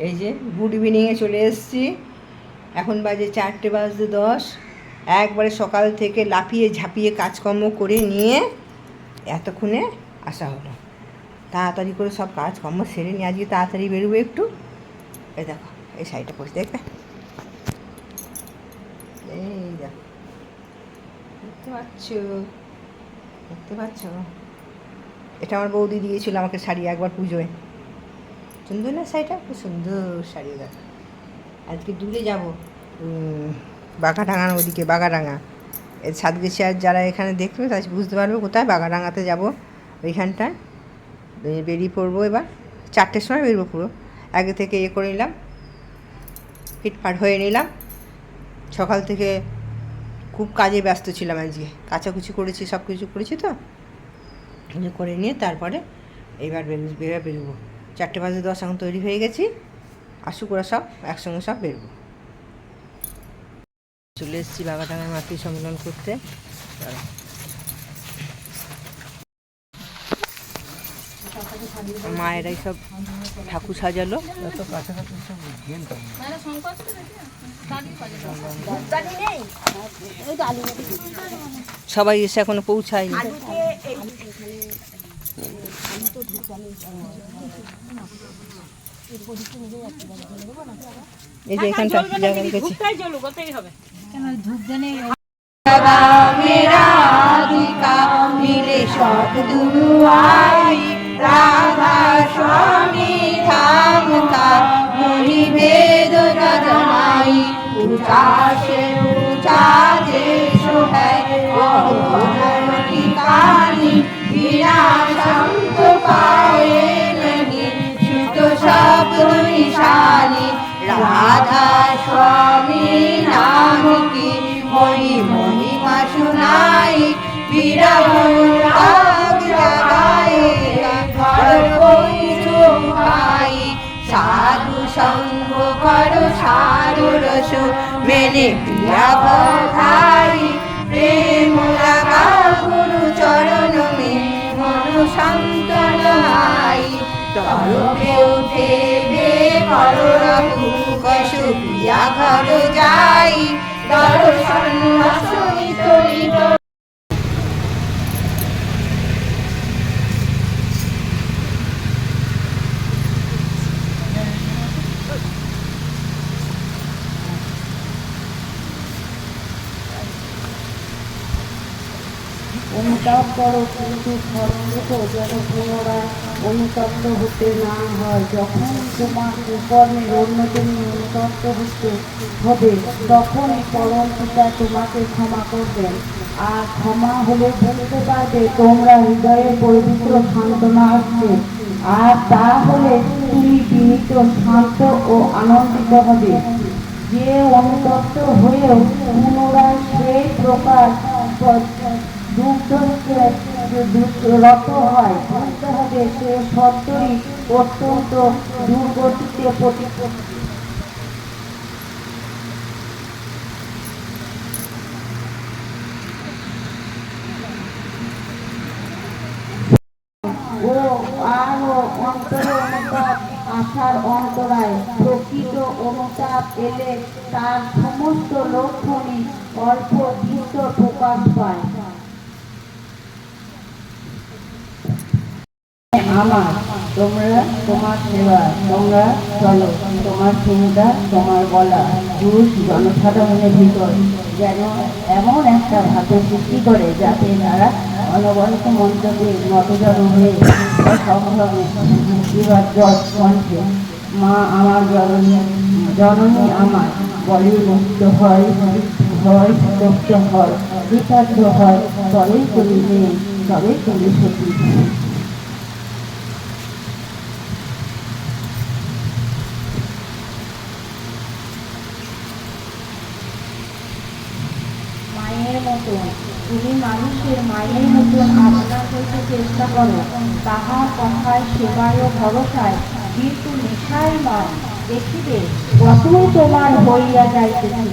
এই যে গুড ইভিনিংয়ে চলে এসেছি। এখন বাজে 4:10। একবারে সকাল থেকে লাফিয়ে ঝাঁপিয়ে কাজকর্ম করে নিয়ে এতক্ষণে আসা হলো। তাড়াতাড়ি করে সব কাজকর্ম সেরে নিয়ে আজকে তাড়াতাড়ি বেরোবো একটু। এই দেখো এই শাড়িটা পরে দেখবে, এই দেখো দেখতে পাচ্ছ, দেখতে পাচ্ছ, এটা আমার বৌদি দিয়েছিল আমাকে শাড়ি একবার পুজোয়। সুন্দর না শাড়িটা? খুব সুন্দর শাড়ি। দেখো আজকে দূরে যাব, বাঘাডাঙ্গার ওদিকে, বাঘাডাঙ্গা এর সাতগেছিয়ার যারা এখানে দেখবে তাই বুঝতে পারবে কোথায়। বাঘাডাঙ্গাতে যাব, ওইখানটায় বেরিয়ে পড়বো। এবার 4টের সময় বেরোবো। পুরো আগে থেকে করে নিলাম, ফিটফাট হয়ে নিলাম। সকাল থেকে খুব কাজে ব্যস্ত ছিলাম আজকে, কাচাকুচি করেছি, সব কিছু করেছি তো করে নিয়ে তারপরে এইবার বেরোবো। 4:10 এখন তৈরি হয়ে গেছি। আসুক ওরা সব একসঙ্গে সব বেরোবো। চলে এসেছি বাঘাডাঙ্গায় মাতৃ সম্মেলন করতে। মায়েরাই সব ঠাকুর সাজালো। সবাই এসে এখনো পৌঁছায়নি। এই যে এখানটা জায়গা রেখেছি। মিলে সব দুয়াই রাধা স্বামী থামকা মনি বেদনা জানাই ऊंचा से ऊंचा देश है और ठिकानी बिना संत पाए नहीं शुद्ध शब्द निशानी राधा स्वामी नाम की मोही महिमा सुनाई विरह राग जगाए हर कोई चुकाई साधु संग करो साधु रस मेरे प्रिया बधाई प्रेम लगा गुरु चरण में मन संतन आई तरफे उठे बे करो रघु कशु प्रिया घर जाई दर्शन रसोई तोरी অনুতাপ করো কিন্তু ধর্মকে যেন পুনরায় অনুতপ্ত হতে না হয়। যখন তোমার কর্মের উন্নতি নিয়ে অনুতপ্ত হতে হবে তখনই পরম পিতা তোমাকে ক্ষমা করবেন। আর ক্ষমা হলে বুঝতে পারবে তোমরা হৃদয়ে পবিত্র সান্ত্বনা আসছে। আর তা হলে তুমি বিনীত শান্ত ও আনন্দিত হবে। যে অনুতপ্ত হয়েও পুনরায় সেই প্রকার রত হয় বুঝতে হবে সে সত্যই অত্যন্ত দুর্গতিতে পতিত। ও আরো অন্তরে অনুতাপ আশার অন্তরায়। প্রকৃত অনুতাপ এলে তার সমস্ত লক্ষণই অল্প দৃষ্ট প্রকাশ পায়। আমার তোমরা তোমার সেবা, তোমরা চলো তোমার চিন্তা, তোমার বলা পুরুষ জনসাধারণের ভিতর যেন এমন একটা ভাবে সৃষ্টি করে যাতে তারা অনবরত মন্ত্রকে নতজন হয়ে সংগ্রামে কণ্ঠে মা আমার জননী, জননী আমার বলে মুক্ত হয়, হয় মুক্ত হয়, বিতার্থ হয়, তবেই তুমি মেয়ে, তবেই তুমি সতী। মায়ের মতন তুমি মানুষের মায়ের মতন আপনা হইতে চেষ্টা করো। তাহার কথায় সেবায় ও ভরসায় কিন্তু নেশায় নয়। দেখিবে কতই তোমার হইয়া যাইতেছে।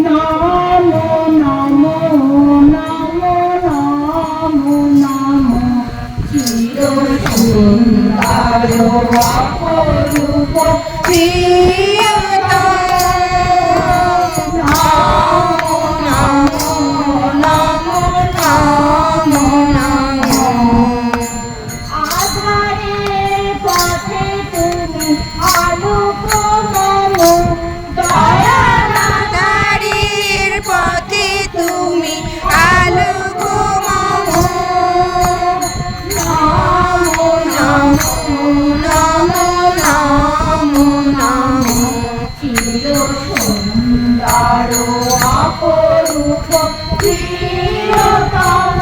No তারো অপরূপ প্রিয়তম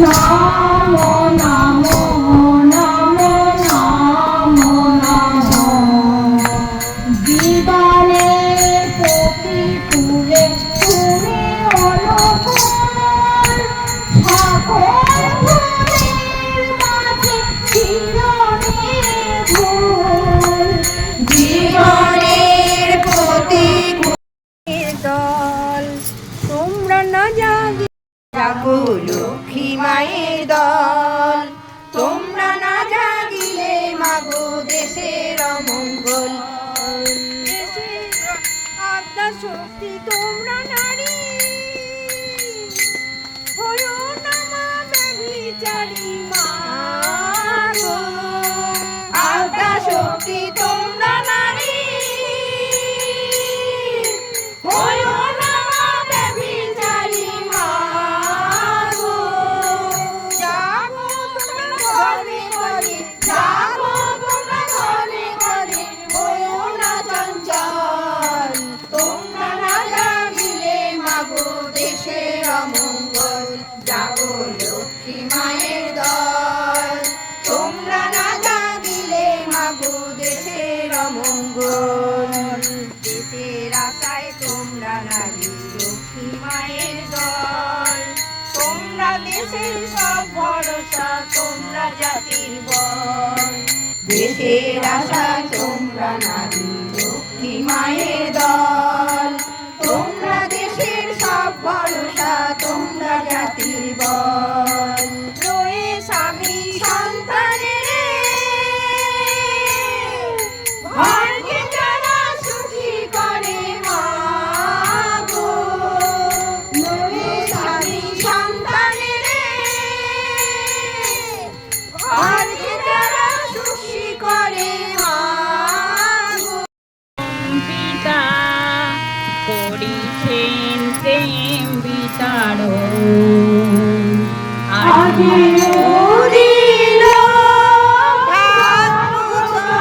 নমো নমো নমো নমো নমো জীবনের প্রতিকূলে তুমি অনুকূল সকল ভুলের মাঝে চিরনির্ভুল জীবনের প্রতিকূলের দল তোমরা না জাগি জাগো লক্ষ্মী মায়ের দল তোমরা না জাগিলে মাগো দেশের অমঙ্গল আদ্যা শক্তি তোমরা নারী হয়ো না মা ব্যভিচারী মাগো আদ্যা শক্তি তোমরা নারী হয়ো না মা ব্যভিচারী মাগো জাগো তোমরা ঘরে ঘরে জাগো তোমরা ঘরে ঘরে হয়ো না চঞ্চল তোমরা না জাগিলে মাগো দেশের অমঙ্গল জাগো লক্ষ্মী মায়ের দল তোমরা না জাগিলে মাগো দেশের অমঙ্গল দেশের আশায় তোমরা নারী লক্ষ্মী মায়ের দল তোমরা দেশের সব ভরসা তোমরা জাতির বল দেশের আশায় তোমরা নারী লক্ষ্মী মায়ের দল তোমরা দেশের সব ভরসা তোমরা জাতির বল রয়ে স্বামী সন্তানের ঘরকে যারা সুখী করে মাগো রয়ে স্বামী সন্তানের ঘরকে যারা সুখী করে মাগো পিতা করিছেন প্রেম বিতাড়ন আজি উদিল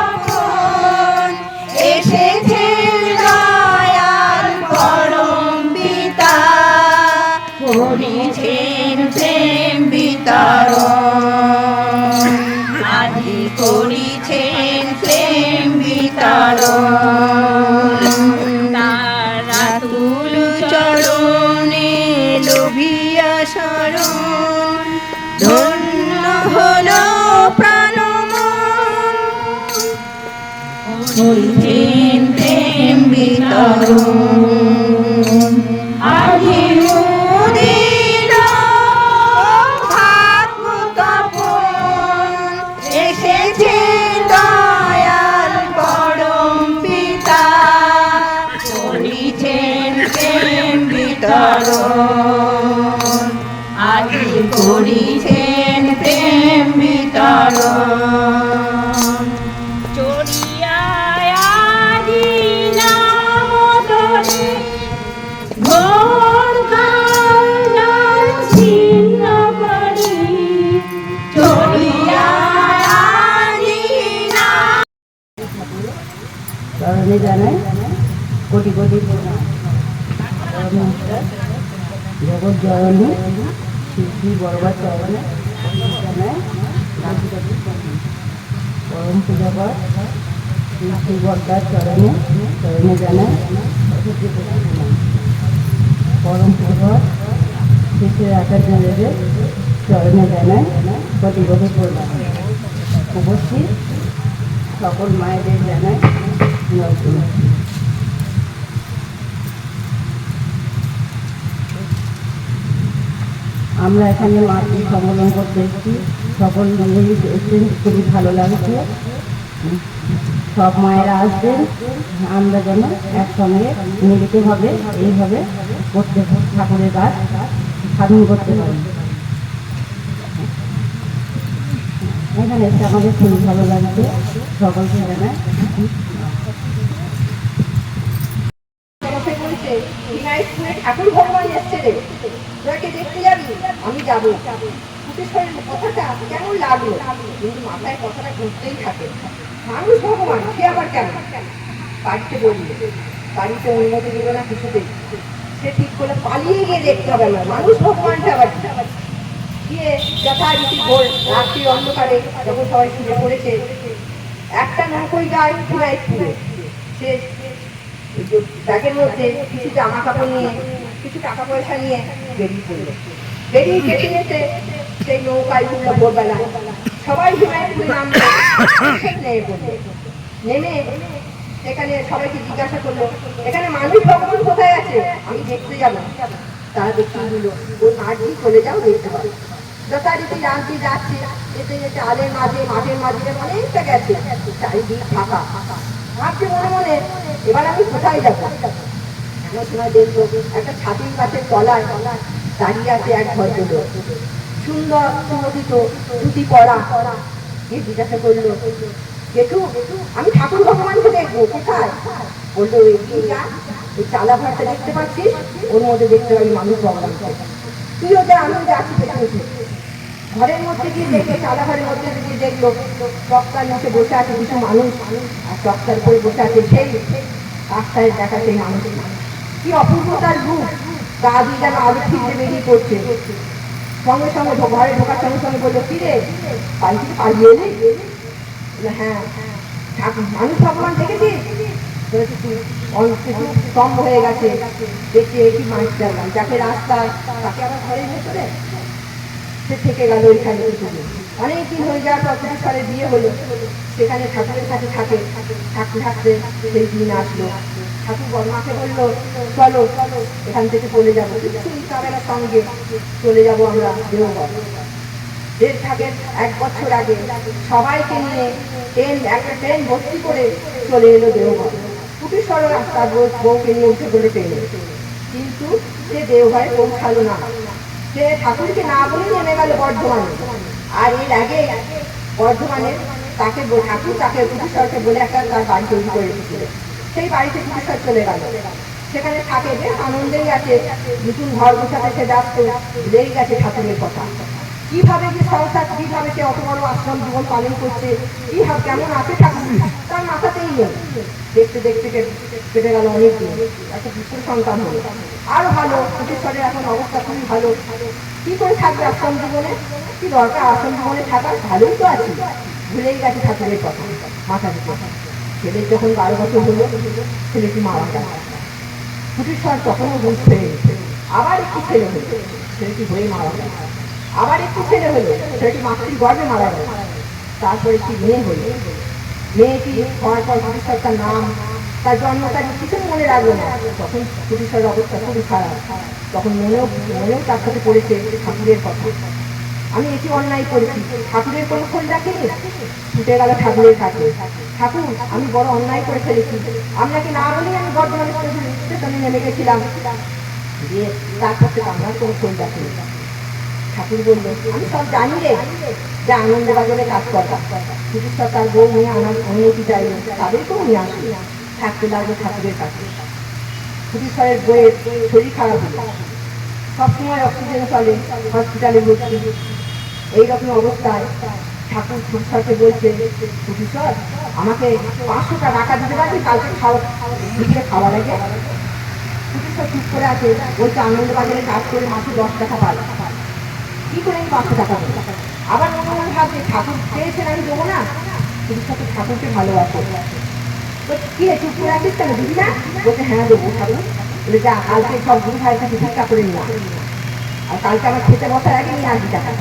ভাগ্যসম্পন্ন এসেছেন দয়াল পরম পিতা করিছেন প্রেম বিতাড়ন আজি করিছেন প্রেম বিতাড়ন তারা তুল চরণে লোভিয়া শরণ ধন্য হলো প্রাণমন করিছেন প্রেম বিতরণ আজি উদিল ভাগ্য তপন এসেছেন দয়াল পরম পিতা করিছেন প্রেম বিতরণ আজি করিছেন প্রেম বিতরণ চড়িয়ায় আজি নাম ধরে ঘোর কাল ছিন্ন করি চড়িয়ায় আজি নাম চরণে জানাই কোটি কোটি প্রণাম জগৎ জননী শ্রী বড়বার চরণে জানাই পরম পূজাকর শ্রী বড়দার চরণে জানাই পরম পূজাকর শ্রী আচার্য দেবের চরণে জানাই কোটি কোটি প্রণাম উপস্থিত সকল মায়েদের জানাই নতুন আমরা এখানে মাকে সম্বোধন করতে এসেছি সকল মিলেই এসেছেন খুবই ভালো লাগছে সব মায়েরা আসবেন আমরা যেন একসঙ্গে মিলিতভাবে এইভাবে করতে ঠাকুরের কাজ সাধন করতে পারি এখানে এসে আমাদের খুবই ভালো লাগছে সকলকে জানাই ঠাকুর ভগবান এসছে রে তোকে দেখতে যাবি আমি যাবো কথাটা কেমন লাগলো কিন্তু মাথায় কথাটা ঘুরতেই থাকে মানুষ ভগবান সে আবার কেমন পাঠতে বললে বাড়িতে অনুমতি দিল না কিছুতেই। সে ঠিক করলে পালিয়ে গিয়ে দেখতে হবে না মানুষ ভগবানটা আবার গিয়ে যথারীতি ভোর রাত্রি অন্ধকারে যখন সবাই শুয়ে পড়েছে, একটা নৌকোই গায়ে পুরাই পুরে সে ব্যাগের মধ্যে কিছু জামা কাপড় নিয়ে কিছু টাকা পয়সা নিয়ে বেরিয়ে পড়লো। বেরিয়ে যেতে যেতে সেই নৌকায় উঠলো ভোরবেলা, সবাই হিমায়তপুরে নামলো, নেমে পড়লো। নেমে সেখানে সবাইকে জিজ্ঞাসা করলো, এখানে মানুষ ভগবান কোথায় আছে, আমি দেখতে যাবো। তারা দেখিয়ে দিল, ওই মাঠ দিয়ে চলে যাও, দেখতে পাবো। যথারীতি রামটি যাচ্ছে, যেতে যেতে আলের মাঝে মাঠের মাঝে অনেকটা গেছে, চারিদিক ফাঁকা। ভাবছে মনে মনে, এবার আমি কোথায় যাবো। এমন সময় দেখলো একটা ছাতিম গাছের তলায় দাঁড়িয়ে আছে এক ভদ্রলোক, সুন্দর সুমোদিত ধুতি পরা। গিয়ে জিজ্ঞাসা করলো, জেঠু আমি ঠাকুর ভগবানকে দেখবো, কোথায়? বললো এগিয়ে যা, ওই চালা ঘরটা দেখতে পাচ্ছিস, ওর মধ্যে দেখতে পাবি মানুষ ভগবানকে। তুইও যা, আমিও যাচ্ছি পেছনে। ঘরের মধ্যে গিয়ে দেখলো, চালা ঘরের মধ্যে গিয়ে দেখলো চক্কার নিচে বসে আছে কিছু মানুষ, আর চক্কার করে বসে আছে সেই রাস্তায় দেখা সেই মানুষ। কি অপূর্ব তার রূপ, গা দিয়ে যেন আলু ফিরতে বেরিয়ে পড়ছে। সঙ্গে সঙ্গে ঘরে ঢোকার সঙ্গে সঙ্গে বললো, কি রে বাড়ি থেকে পালিয়ে এলি? হ্যাঁ, ঠাকুর মানুষ ভগবান দেখেছিস? স্তম্ভ হয়ে গেছে, দেখে কি মানুষ চাইলাম যাকে রাস্তায় তাকে আবার ঘরের ভেতরে সে থেকে গেল ওইখানে কিছুদিন। অনেকদিন হয়ে যাওয়ার পর পুরুষের বিয়ে হলো, সেখানে ঠাকুরের কাছে থাকে, থাকতে থাকতে সেই দিন আসলো। ঠাকুর বর্মাকে বললো, চলো এখান থেকে চলে যাবো, তাদের সঙ্গে চলে যাবো আমরা দেওঘর। দেড় থাকে 1 বছর আগে সবাইকে নিয়ে একটা ট্রেন ভর্তি করে চলে এলো দেওঘর। কুটিশ্বরও তার বউকে নিয়ে উঠে বলে ট্রেনে, কিন্তু সে দেওঘরে পৌঁছালো না। সে ঠাকুরকে না বলে নেমে গেল বর্ধমানে। আর এর আগে বর্ধমানে তাকে ঠাকুর তাকে কুটিশ্বরকে বলে একটা তার বাড়ি তৈরি করে দিয়েছিল, সেই বাড়িতে কুটিশ্বর চলে গেল। সেখানে থাকে, বেশ আনন্দেই আছে, নতুন ঘর গোছাতে সে ব্যস্ত, লেগে গেছে ঠাকুরের কথা। কিভাবে যে সংসার, কিভাবে সে অত বড় আশ্রম জীবন পালন করছে, কিভাবে কেমন আছে ঠাকুর তার মাথাতেই নেই। দেখতে দেখতে কেটে গেল অনেক দিন, একটা পুত্র সন্তান হলো। আরো ভালো, কুটিশ্বরের এখন অবস্থা খুবই ভালো। কি করে থাকবে আশ্রম জীবনে, কি দরকার আশ্রম জীবনে থাকার, ভালোই তো আছে। ভুলেই গেছে ঠাকুরের কথা মাথা থেকে। ছেলের যখন 12 বছর হলো, ছেলেটি মারা গেল। কুটিশ্বর তখনও বুঝ হয়ে গেছে। আবার একটু ছেলে হলো, ছেলেটি হয়ে মারা গেল। আবার একটু ছেলে হলো, ছেলেটি মাতৃ গর্ভে মারা গেল। তারপরে একটি মেয়ে হলো, মেয়েটি হওয়ার পর কুটিশ্বর তার নাম, তার জন্ম তারিখ কিছু মনে রাখলো না। তখন কুটিশ্বরের অবস্থা খুবই খারাপ। তখন মনেও তার সাথে পড়েছে ঠাকুরের কথা, আমি এটি অন্যায় করেছি, ঠাকুরের কোনো খোঁজ রাখিনি। ছুটে গেল ঠাকুরের কাছে, ঠাকুর আমি বড় অন্যায় করে ফেলেছি, আপনাকে না বলেই আমি বর্ধমান স্টেশনে নেমে গেছিলাম, দিয়ে তারপর থেকে আপনার কোনো খোঁজ রাখিনি। ঠাকুর বললো, আমি সব জানি রে, যে আনন্দবাজারে কাজ করতাম। কুটিশ্বর তার বউ নিয়ে আনার অনুমতি চাইল, তাদেরকেও নিয়ে আসি। থাকতে লাগলো ঠাকুরের কাছে। কুটিশ্বরের বইয়ের শরীর খারাপ হলো, সবসময় অক্সিজেন চলে, হসপিটালে ভর্তি। এইরকম অবস্থায় ঠাকুর কুটিশ্বরকে বলছে, কুটিশ্বর আমাকে 500 টাকা দিতে পারবি, কালকে বিকেলে খাওয়া লাগে। কুটিশ্বর চুপ করে আছে, বলছে আনন্দবাজারে কাজ করে মাসে 10 টাকা পাই, কি করে আমি 500 টাকা দেবো? আবার মনে মনে ভাবছে ঠাকুর পেয়েছেন, আমি দেবো না। কুটিশ্বর তো ঠাকুরকে ভালোবাসে, কি রে চুপ করে আছিস কেন, দিবি না? বলছে হ্যাঁ দেবো ঠাকুর। বলে যা, কালকে সব গুরু ভাইয়ের কাছে ভিক্ষা করে নিয়ে, আর কালকে আমার খেতে বসার আগে নিয়ে আসবি টাকা।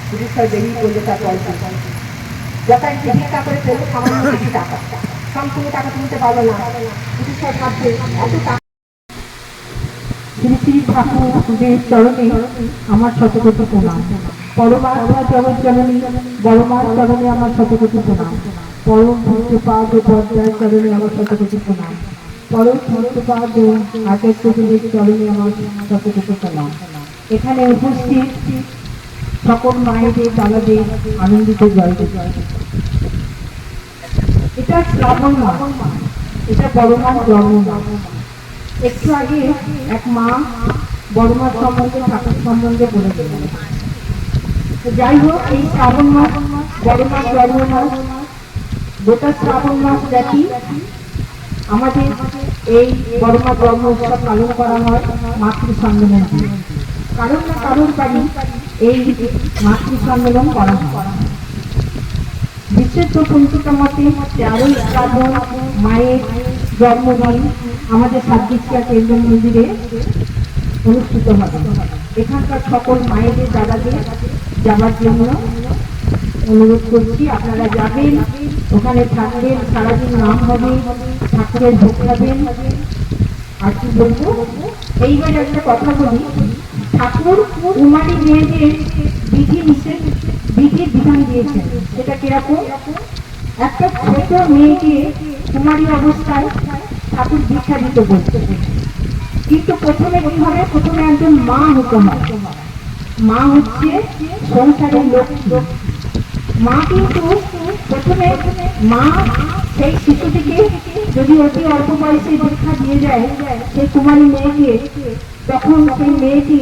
কুটিশ্বর বেরিয়ে পড়লো তার পয়সা, যথারীতি ভিক্ষা করে পেলো সামান্য কিছু টাকা। সম্পূর্ণ টাকা তুলতে পারলো না। কুটিশ্বর ভাবছে এত টাকা। শ্রী শ্রী ঠাকুরের চরণে আমার শতকোটি প্রণাম। পরমাত্মা জগৎ জননী বড়মার চরণে আমার শতকোটি প্রণাম। পরম পূজ্যপাদ ও পর্যায়ের চরণে আমার শতকোটি প্রণাম। পরম পূজ্যপাদ ও আচার্যদের চরণে আমার শতকোটি প্রণাম। এখানে উপস্থিত সকল মায়েদের দাদাদের আনন্দিত জয় জয়। এটা শ্রাবণ মাস, এটা বড়মার জন্ম মাস। একটু আগে এক মা বড়মার সম্বন্ধে ঠাকুর সম্বন্ধে বলে দিলেন। যাই হোক, এই শ্রাবণ মাস বড়মার জন্ম মাস। গোটা শ্রাবণ মাস দেখি আমাদের এই বড়মা জন্ম উৎসব পালন করা হয় মাতৃ সম্মেলন দিয়ে। কারণ না কারোর বাড়ি এই মাতৃ সম্মেলন করা হয়। বিশুদ্ধ পঞ্চিকা মতে 13ই শ্রাবণ মায়ের জন্মদিন আমাদের সাতদিকিয়া কেন্দ্র মন্দিরে অনুষ্ঠিত হবে। এখানকার সকল মায়েদের দাদাদের যাবার জন্য অনুরোধ করছি, আপনারা যাবেন, ওখানে থাকবেন, সারাদিন নাম হবে, ঠাকুরের ভোগ খাবেন। আর কি বলবো, এইবার একটা কথা বলি, ঠাকুর কুমারী মেয়েদের বিধির বিধান দিয়েছেন। সেটা কিরকম? একটা ছোট মেয়েকে কুমারী অবস্থায় ঠাকুর দীক্ষা দিতে বলছে, কিন্তু প্রথমে কি হবে? প্রথমে একজন মা হতে হয়। মা হচ্ছে সংসারের লক্ষ্মী। মা কিন্তু প্রথমে মা সেই শিশুটিকে যদি অতি অল্প বয়সে দীক্ষা দিয়ে যায় সেই কুমারী মেয়েকে, তখন সেই মেয়েটি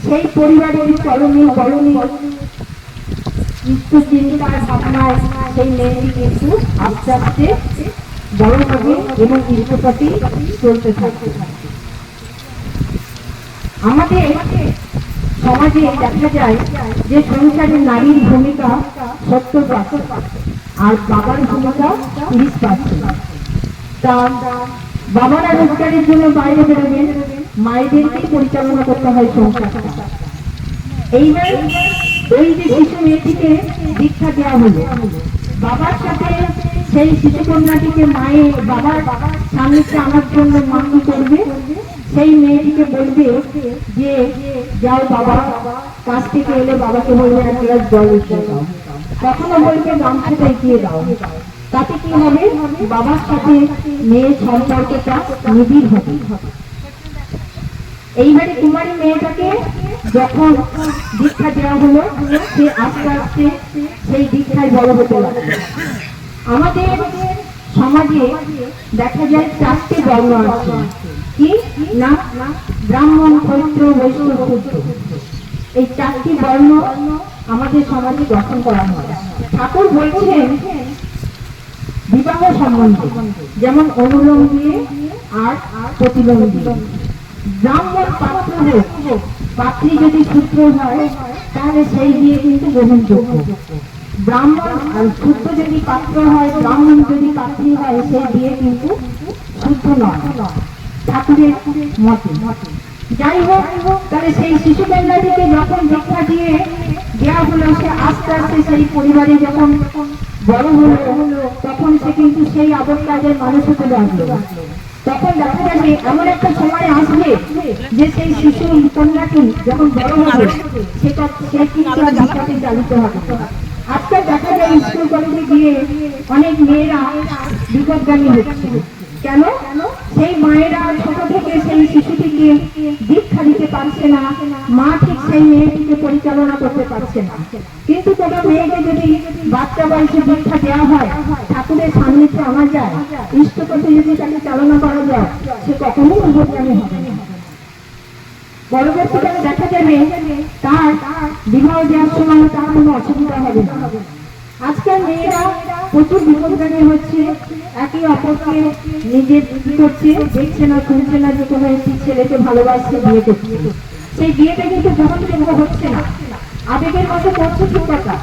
সেই পরিবারের চলনে বলনে চিন্তার ভাবনায় সেই মেয়েটি কিন্তু আস্তে আস্তে বড় হবে এবং ইষ্টপতি চলতে থাকবে। আমাদের সমাজে দেখা যায় যে সংসারে নারীর ভূমিকা 70% আর বাবার ভূমিকা 30%। তা বাবারা রোজগারের জন্য বাইরে বেরোবেন, মায়েদেরকেই পরিচালনা করতে হয় সংসারটা। এইবার ওই যে শিশু মেয়েটিকে দীক্ষা দেওয়া হলো, বাবার সাথে সেই শিশু কন্যাটিকে বাবার সামনেতে আনার জন্য মা কি করবে? সেই মেয়েটিকে বলবে যে যাও বাবা, কাছ থেকে এলে বাবাকে বলবে এক গ্লাস জল এগিয়ে দাও, কখনো বলবে গামছাটা এগিয়ে দাও। তাতে কি হবে? বাবার সাথে মেয়ের সম্পর্কটা নিবিড় হবে। এইবারে কুমারী মেয়েটাকে যখন দীক্ষা দেওয়া হলো, সে আস্তে আস্তে সেই দীক্ষায় বড় হতে লাগলো। আমাদের সমাজে দেখা যায় 4টে বর্ণ আছে। কি না? ব্রাহ্মণ, ক্ষত্র, বৈশ্য, শূদ্র। এই 4টি বর্ণ আমাদের সমাজে গঠন করা হয়। ঠাকুর বলছেন বিবাহ সম্বন্ধে, যেমন অনুলোম দিয়ে আর প্রতিলোম দিয়ে। ব্রাহ্মণ পাত্র হোক, পাত্রী যদি শূদ্র হয় তাহলে সেই বিয়ে কিন্তু গ্রহণযোগ্য। ব্রাহ্মণ আর শূদ্র যদি পাত্র হয়, ব্রাহ্মণ যদি পাত্রী হয়, সেই বিয়ে কিন্তু শুদ্ধ নয় ঠাকুরের মতে। যাই হোক, তাহলে সেই শিশু কন্যাটিকে যখন দীক্ষা দেওয়া হলো, সে আস্তে আস্তে সেই পরিবারে যখন বড় হলো, তখন সে কিন্তু সেই আদর কাজের মানুষ হতে লাগলো। তখন দেখা যাবে এমন একটা সময় আসবে যে সেই শিশু কন্যাটি যখন বড় হবে সে কিন্তু আর দীক্ষাতে চালিত হবে। আজকাল দেখা যায় স্কুল কলেজে গিয়ে অনেক মেয়েরা বিপদগামী হচ্ছে। কেন? সেই মায়েরা ছোট থেকে সেই শিশুটিকে দীক্ষা দিতে পারছে না, মা ঠিক সেই মেয়েটিকে পরিচালনা করতে পারছে না। কিন্তু কোনো মেয়েকে যদি বাচ্চা বয়সে দীক্ষা দেওয়া হয়, ঠাকুরের সান্নিধ্যে আনা যায়, ইষ্টপথে যদি তাকে চালনা করা যায়, সে কখনোই বিপদগামী হবে না। পরবর্তীকালে দেখা যাবে তার বিবাহ দেওয়ার সময় তার কোনো অসুবিধা হবে না। আজকাল মেয়েরা প্রচুর বিপদগামী হচ্ছে, একে অপরকে নিজের কি করছে, দেখছে না, শুনছে না যে কোনো একটি ছেলেকে ভালোবাসছে, বিয়ে করছে। সেই বিয়েটা কিন্তু গ্রহণযোগ্য হচ্ছে না। আবেগের মতো করছে ঠিক কথা,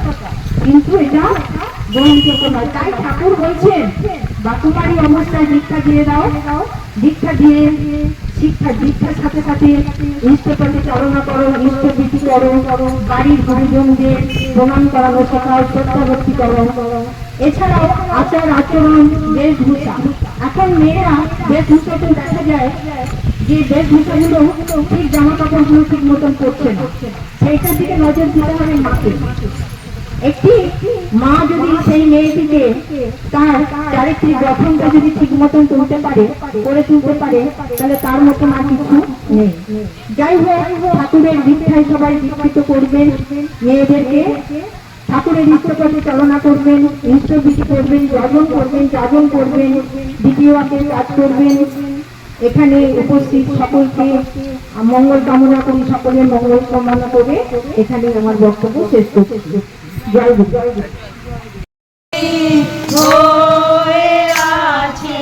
কিন্তু এটা গ্রহণযোগ্য নয়। তাই ঠাকুর বলছেন বাকুমারী অবস্থায় দীক্ষা দিয়ে দাও, দীক্ষা দিয়ে দীক্ষার সাথে সাথে ইষ্টপথে চালনা করো, ইষ্টভীতি করো, বাড়ির গুরুজনদের প্রণাম করানো শেখাও, শ্রদ্ধাভক্তি করো। এছাড়াও আচার আচরণ, বেশভূষা। এখন মেয়েরা বেশভূষাতে দেখা যায় যে বেশভূষাগুলো ঠিক, জামা কাপড়গুলো ঠিক মতন পড়ছে না, সেইটার দিকে নজর দিতে হবে মাকে। একটি মা যদি সেই মেয়েটিকে তার চারিত্রিক গঠনটা যদি ঠিক মতন তুলতে পারে, করে তুলতে পারে, তাহলে তার মতন আর কিছু নেই। যাই হোক, ঠাকুরের দীক্ষায় সবাই দীক্ষিত করবেন মেয়েদেরকে, ঠাকুরের ইষ্টপথে চালনা করবেন, ইষ্টভীতি করবেন, যাজন করবেন, দ্বিতীয় আকের কাজ করবেন। এখানে উপস্থিত সকলকে মঙ্গল কামনা করি, সকলের মঙ্গল কামনা করে এখানে আমার বক্তব্য শেষ করছি। জয় গুরু। হয়ে আছে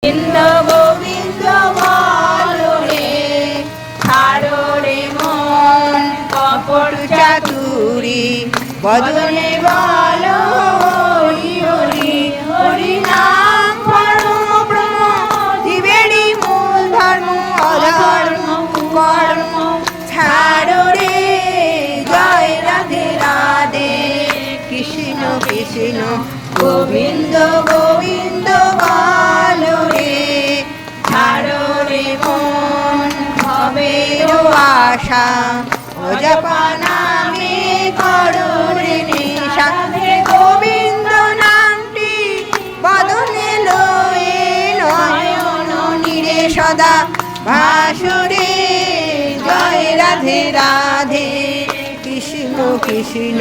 গোবিন্দ গোবিন্দ বলো রে, ছাড়ো রে মন কপট চাতুরি, বদনে বলো হরি হরি, হরি নাম পরম ব্রহ্ম, জীবেরই মূল ধর্ম, অধর্ম কর্ম ছাড়ো রে, জয় রাধে রাধে, কৃষ্ণ কৃষ্ণ গোবিন্দ গোবিন্দ বলো রে, ছাড়ো রে মন ভবের আশা, অজপা নামে করো রে নেশা, গোবিন্দ নামটি বদনে লয়ে নয়ন নীরে সদা ভাসুরে, জয় রাধে রাধে, কৃষ্ণ কৃষ্ণ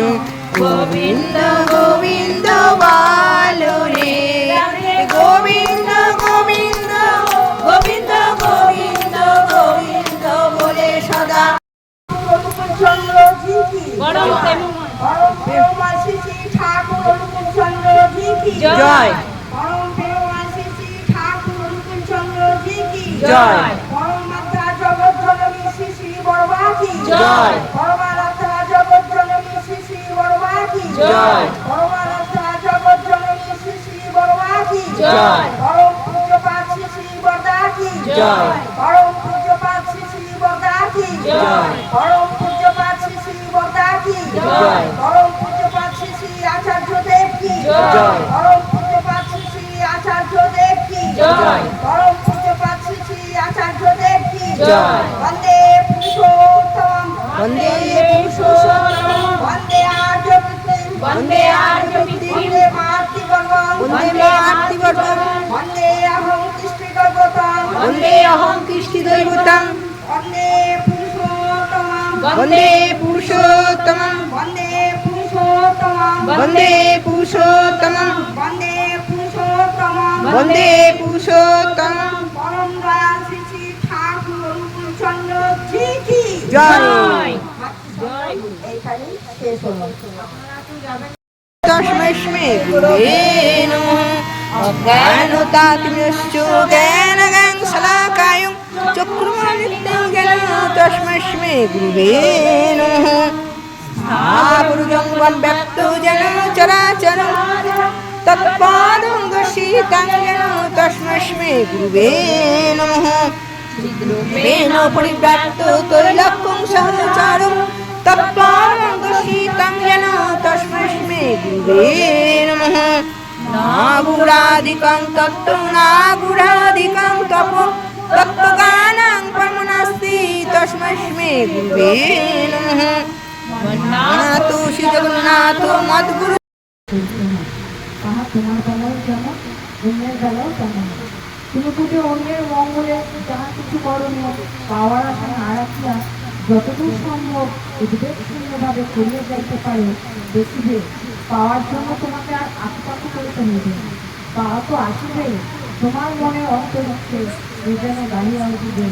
গোবিন্দ গোবিন্দ বলো রে, গোবিন্দ গোবিন্দ গোবিন্দ গোবিন্দ গোবিন্দ বলে সদা চন্দ্র জি কি পরম প্রেমময় শ্রী শ্রী ঠাকুর অনুকূল চন্দ্র জি কি জয়, পরম প্রেমময় শ্রী শ্রী ঠাকুর অনুকূল চন্দ্র জি কি জয়, পরম মাতা জগৎ জননী শ্রী শ্রী বড়মা কি জয়, পরমারাধ্যা জগৎ জননী শ্রী শ্রী বড়মা কি জয়, পরমারাধ্যা জগৎ জননী শ্রী শ্রী বড়মা কি জয়, পরম পূজ্যপাদ শ্রী শ্রী বরদা কি জয়, পরম পূজ্যপাদ শ্রী শ্রী বরদা কি জয়, পরম পূজ্যপাদ শ্রী শ্রী বরদা কি জয়, পরম পূজ্যপাদ শ্রী শ্রী আচার্য দেব কি জয়, পরম পূজ্যপাদ শ্রী শ্রী আচার্য দেব কি জয়, পরম পূজ্যপাদ শ্রী শ্রী আচার্য দেব কি জয়, বন্দে পুরুষোত্তম বন্দে পুরুষোত্তম, বন্দে আর্য বৃত্তিম বন্দে আর্য বৃত্তিম, বন্দে মাতৃগর্ভম বন্দে মাতৃগর্ভম, বন্দে অহং কৃষ্টিগর্ভতম বন্দে অহং কৃষ্টিদৈবতং, বন্দে পুরুষোত্তমম বন্দে পুরুষোত্তমং, বন্দে পুরুষোত্তমম বন্দে পুরুষোত্তমং, বন্দে পুরুষোত্তমম বন্দে পুরুষোত্তমং, পরম দয়াল শ্রী শ্রী ঠাকুর অনুকূল চন্দ্র জি কি জয়। এইখানে শেষ হলো। তস্মৈ গুরুবে নমঃ, অজ্ঞানতাতিমস্য জ্ঞানগং শলাকায়ং চক্রুর্নিত্যং জ্ঞান, তস্মৈ গুরুবে নমঃ, স্থাবরজং ব্যক্তো যেন চরাচরং তৎপাদং দর্শিতাং যেন, তস্মৈ গুরুবে নমঃ, চিদ্রূপেণ পরিব্রাপ্ত তৈলক্যং সহচরং তৎপাদং দর্শিতাং যেন, তস্মৈ গুরুবে নমঃ, নাগুরাদিকং তত্ত্ব নাগুরাদিকং তপ তত্ত্বজ্ঞানং পরমনাস্তি, তস্মৈ গুরুবে নমঃ, মন্নাতো শ্রী জগন্নাথ মদ্গুরু, তাহা তোমার বেলাও যেমন অন্যের বেলাও তেমন। তুমি যদি অন্যের মঙ্গলে যাহা কিছু করণীয় পাওয়ার আশা না রাখিয়া যতদূর সম্ভব উদ্বেগশূন্যভাবে করিয়া যাইতে পারো, দেখিবে পাওয়ার জন্য তোমাকে আর আশপাশে করিতে হইবে না। পাওয়া তো আসিবে, তোমার মনে অন্তরিক্ষে যেন গাহিয়া উঠিবে।